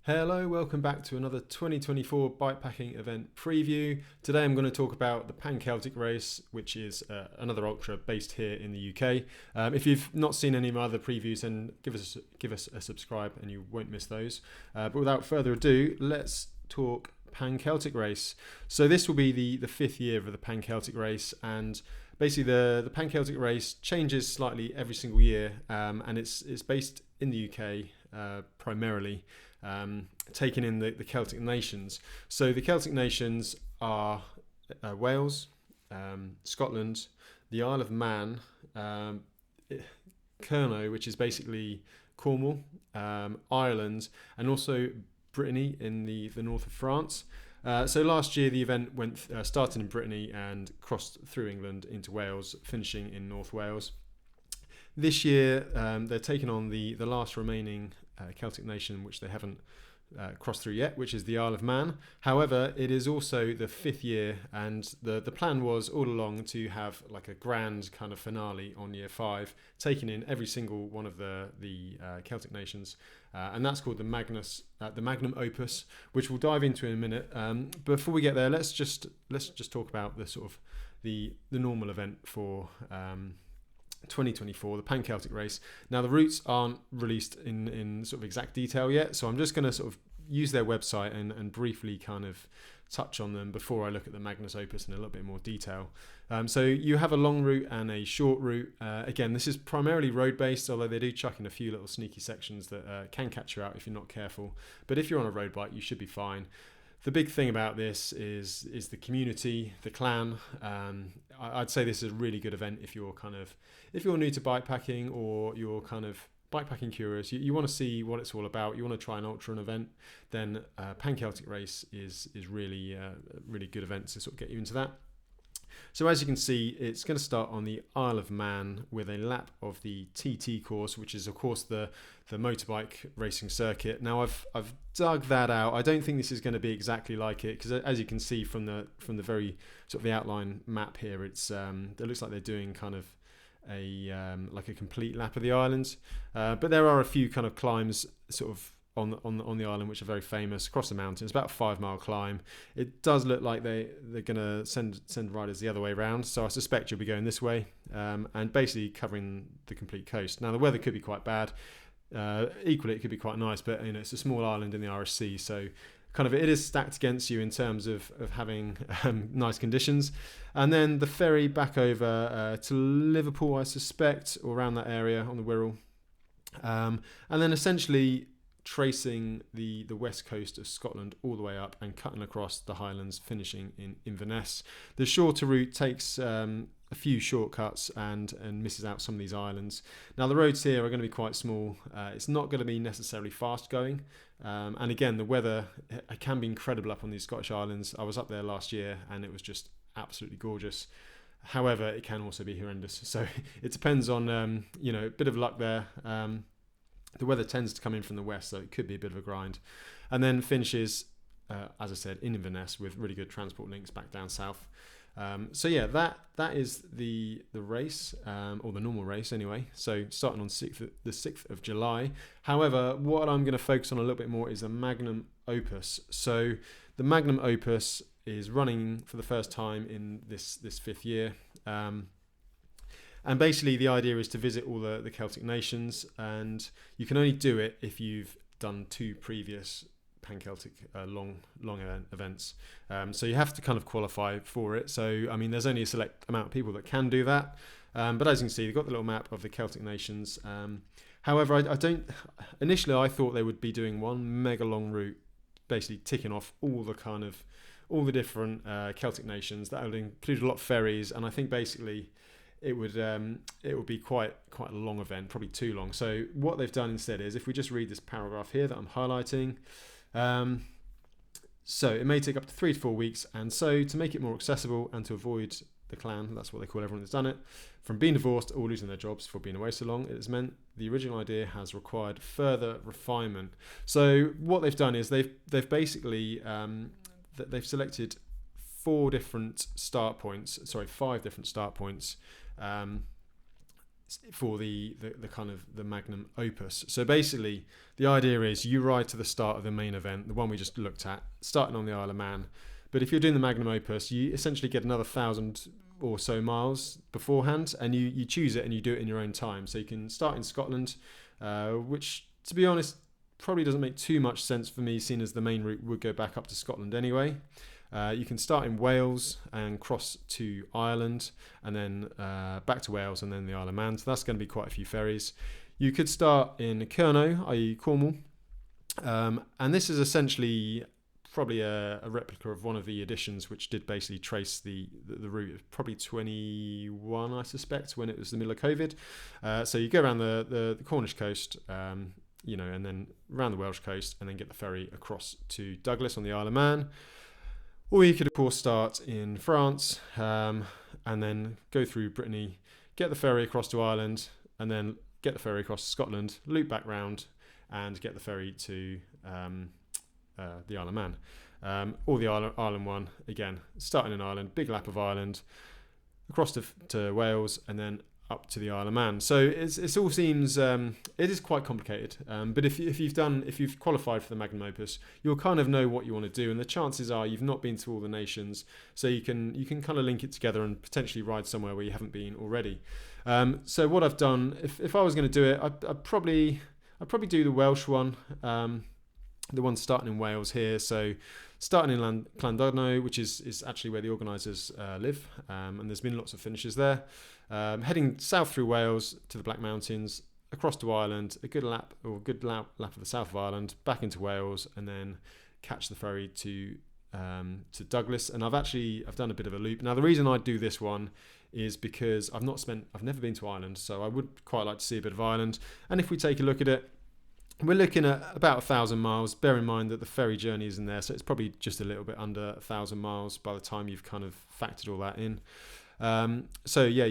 Hello, welcome back to another 2024 bikepacking event preview. Today I'm going to talk about the Pan Celtic Race, which is another ultra based here in the UK. If you've not seen any of my other previews, then give us a subscribe and you won't miss those. But without further ado, let's talk Pan Celtic Race. So this will be the fifth year of the Pan Celtic Race, and basically the Pan Celtic Race changes slightly every single year, and it's based in the UK primarily. Taking in the Celtic nations. So the Celtic nations are Wales, Scotland, the Isle of Man, Kernew, which is basically Cornwall, Ireland, and also Brittany in the north of France. So last year the event started in Brittany and crossed through England into Wales, finishing in North Wales. This year they're taking on the last remaining Celtic nation, which they haven't crossed through yet, which is the Isle of Man. However, it is also the fifth year, and the plan was all along to have like a grand kind of finale on year 5, taking in every single one of the Celtic nations, and that's called the Magnum Opus, which we'll dive into in a minute. Before we get there, let's just talk about the sort of the normal event for 2024, the Pan Celtic Race. Now the routes aren't released in sort of exact detail yet, so I'm just going to sort of use their website and briefly kind of touch on them before I look at the Magnum Opus in a little bit more detail. So you have a long route and a short route. Again, this is primarily road based, although they do chuck in a few little sneaky sections that can catch you out if you're not careful. But if you're on a road bike, you should be fine. The big thing about this is the community, the clan. I'd say this is a really good event if you're new to bikepacking or you're kind of bikepacking curious. You want to see what it's all about. You want to try an ultra event. Then Pan Celtic Race is really a really good event to sort of get you into that. So as you can see, it's going to start on the Isle of Man with a lap of the TT course, which is of course the motorbike racing circuit. Now I've dug that out. I don't think this is going to be exactly like it, because as you can see from the very sort of the outline map here, it looks like they're doing kind of like a complete lap of the island. But there are a few kind of climbs sort of on the island which are very famous across the mountains. About a 5-mile climb. It does look like they're going to send riders the other way around, so I suspect you'll be going this way, and basically covering the complete coast. Now the weather could be quite bad. Equally it could be quite nice, but it's a small island in the Irish Sea, so kind of it is stacked against you in terms of having nice conditions. And then the ferry back over to Liverpool, I suspect, or around that area on the Wirral, and then essentially tracing the west coast of Scotland all the way up and cutting across the Highlands, finishing in Inverness. The shorter route takes a few shortcuts and misses out some of these islands. Now the roads here are going to be quite small. It's not going to be necessarily fast going, and again the weather can be incredible up on these Scottish islands. I was up there last year and it was just absolutely gorgeous. However, it can also be horrendous, so it depends on a bit of luck there. The weather tends to come in from the west, so it could be a bit of a grind. And then finishes, as I said, in Inverness with really good transport links back down south. So yeah, that is the race, or the normal race anyway. So starting on the 6th of July. However, what I'm going to focus on a little bit more is the Magnum Opus. So the Magnum Opus is running for the first time in this fifth year. And basically the idea is to visit all the Celtic nations, and you can only do it if you've done 2 previous Pan Celtic long events. So you have to kind of qualify for it. So I mean, there's only a select amount of people that can do that. But as you can see, they've got the little map of the Celtic nations. However, initially I thought they would be doing one mega long route, basically ticking off all the different Celtic nations. That would include a lot of ferries, and I think basically it would be quite a long event, probably too long. So what they've done instead is, if we just read this paragraph here that I'm highlighting, so it may take up to 3 to 4 weeks, and so to make it more accessible and to avoid the clan, that's what they call everyone that's done it, from being divorced or losing their jobs for being away so long, it has meant the original idea has required further refinement. So what they've done is they've basically they've selected 5 different start points, for the kind of the Magnum Opus. So basically, the idea is you ride to the start of the main event, the one we just looked at, starting on the Isle of Man. But if you're doing the Magnum Opus, you essentially get another 1,000 or so miles beforehand, and you choose it and you do it in your own time. So you can start in Scotland, which, to be honest, probably doesn't make too much sense for me, seeing as the main route would go back up to Scotland anyway. You can start in Wales and cross to Ireland, and then back to Wales, and then the Isle of Man. So that's going to be quite a few ferries. You could start in Kernew, i.e. Cornwall, and this is essentially probably a replica of one of the editions which did basically trace the route. Probably 21, I suspect, when it was the middle of COVID. So you go around the Cornish coast, and then around the Welsh coast, and then get the ferry across to Douglas on the Isle of Man. Or you could, of course, start in France, and then go through Brittany, get the ferry across to Ireland, and then get the ferry across to Scotland, loop back round, and get the ferry to the Isle of Man. Or the Ireland one, again, starting in Ireland, big lap of Ireland, across to Wales, and then up to the Isle of Man. So it all seems it is quite complicated. But if you've qualified for the Magnum Opus, you'll kind of know what you want to do, and the chances are you've not been to all the nations, so you can kind of link it together and potentially ride somewhere where you haven't been already. So what I've done, if I was going to do it, I'd probably do the Welsh one, the one starting in Wales here. So starting in Llandudno, which is actually where the organisers live, and there's been lots of finishes there. Heading south through Wales to the Black Mountains, across to Ireland, a good lap of the south of Ireland, back into Wales, and then catch the ferry to Douglas. And I've done a bit of a loop. Now the reason I do this one is because I've never been to Ireland, so I would quite like to see a bit of Ireland. And if we take a look at it, we're looking at about 1,000 miles. Bear in mind that the ferry journey is in there, so it's probably just a little bit under 1,000 miles by the time you've kind of factored all that in. So yeah,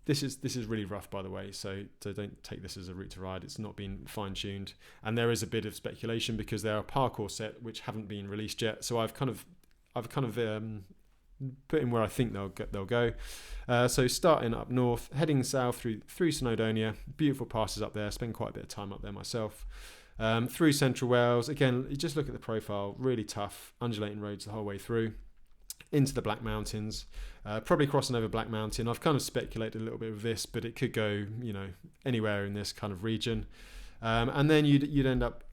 this is really rough, by the way. So don't take this as a route to ride. It's not been fine tuned, and there is a bit of speculation because there are parkour set which haven't been released yet. So I've kind of put in where I think they'll go. So starting up north, heading south through Snowdonia, beautiful passes up there. Spend quite a bit of time up there myself. Through central Wales, again, you just look at the profile, really tough, undulating roads the whole way through. Into the Black Mountains, probably crossing over Black Mountain. I've kind of speculated a little bit with this, but it could go, anywhere in this kind of region. And then you'd end up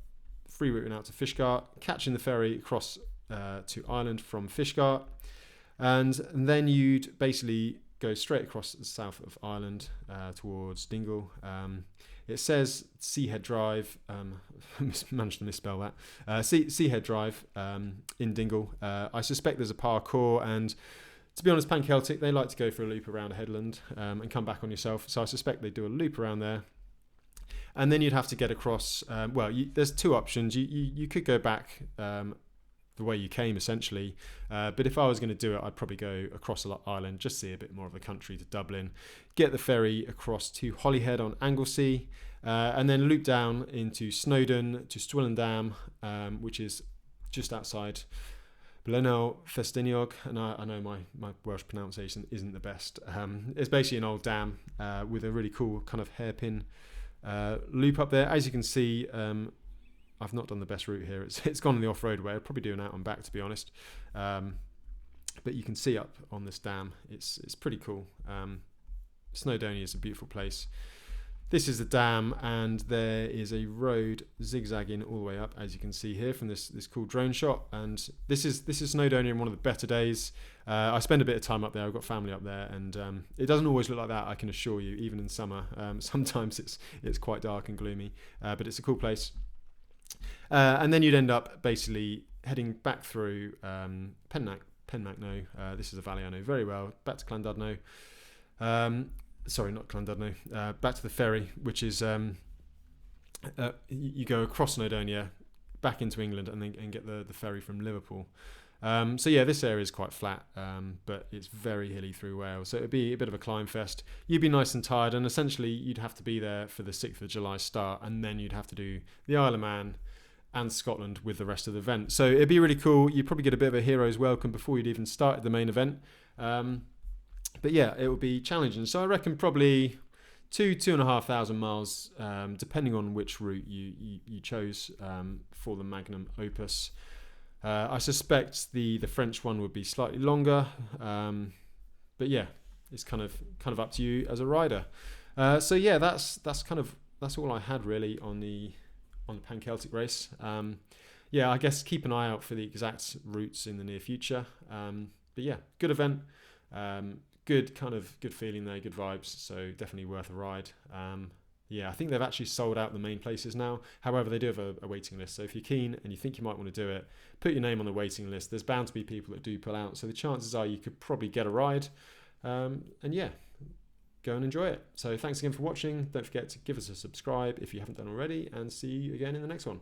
free routing out to Fishguard, catching the ferry across to Ireland from Fishguard, and then you'd basically go straight across the south of Ireland towards Dingle. It says Seahead Drive. I managed to misspell that. Seahead Drive in Dingle. I suspect there's a parkour, and to be honest, Pan Celtic, they like to go for a loop around a headland and come back on yourself. So I suspect they do a loop around there. And then you'd have to get across. There's two options. You could go back the way you came, essentially. But if I was going to do it, I'd probably go across Ireland, just see a bit more of the country to Dublin, get the ferry across to Holyhead on Anglesey, and then loop down into Snowdon to Swillendam, which is just outside Blaenau Festiniog. And I know my Welsh pronunciation isn't the best. It's basically an old dam with a really cool kind of hairpin loop up there. As you can see, I've not done the best route here. It's gone on the off-road way. I'd probably do an out and back, to be honest. But you can see up on this dam. It's pretty cool. Snowdonia is a beautiful place. This is the dam, and there is a road zigzagging all the way up, as you can see here from this cool drone shot. And this is Snowdonia in one of the better days. I spend a bit of time up there. I've got family up there, and it doesn't always look like that, I can assure you, even in summer. Sometimes it's quite dark and gloomy, but it's a cool place. And then you'd end up basically heading back through Penmagno. This is a valley I know very well. Back to Llandudno. Sorry, not Llandudno. Back to the ferry, which is you go across Snowdonia, back into England, and get the ferry from Liverpool. So yeah, this area is quite flat, but it's very hilly through Wales. So it'd be a bit of a climb fest. You'd be nice and tired, and essentially you'd have to be there for the 6th of July start, and then you'd have to do the Isle of Man and Scotland with the rest of the event. So it'd be really cool. You'd probably get a bit of a hero's welcome before you'd even started the main event. But yeah, it would be challenging. So I reckon probably 2,500 miles, depending on which route you chose for the Magnum Opus. I suspect the French one would be slightly longer, but yeah, it's kind of up to you as a rider. So yeah, that's all I had really on the Pan Celtic Race. Yeah, I guess keep an eye out for the exact routes in the near future. But yeah, good event. Good feeling there, good vibes. So definitely worth a ride. Yeah, I think they've actually sold out the main places now. However, they do have a waiting list. So if you're keen and you think you might want to do it, put your name on the waiting list. There's bound to be people that do pull out. So the chances are you could probably get a ride. And yeah, go and enjoy it. So thanks again for watching. Don't forget to give us a subscribe if you haven't done already, and see you again in the next one.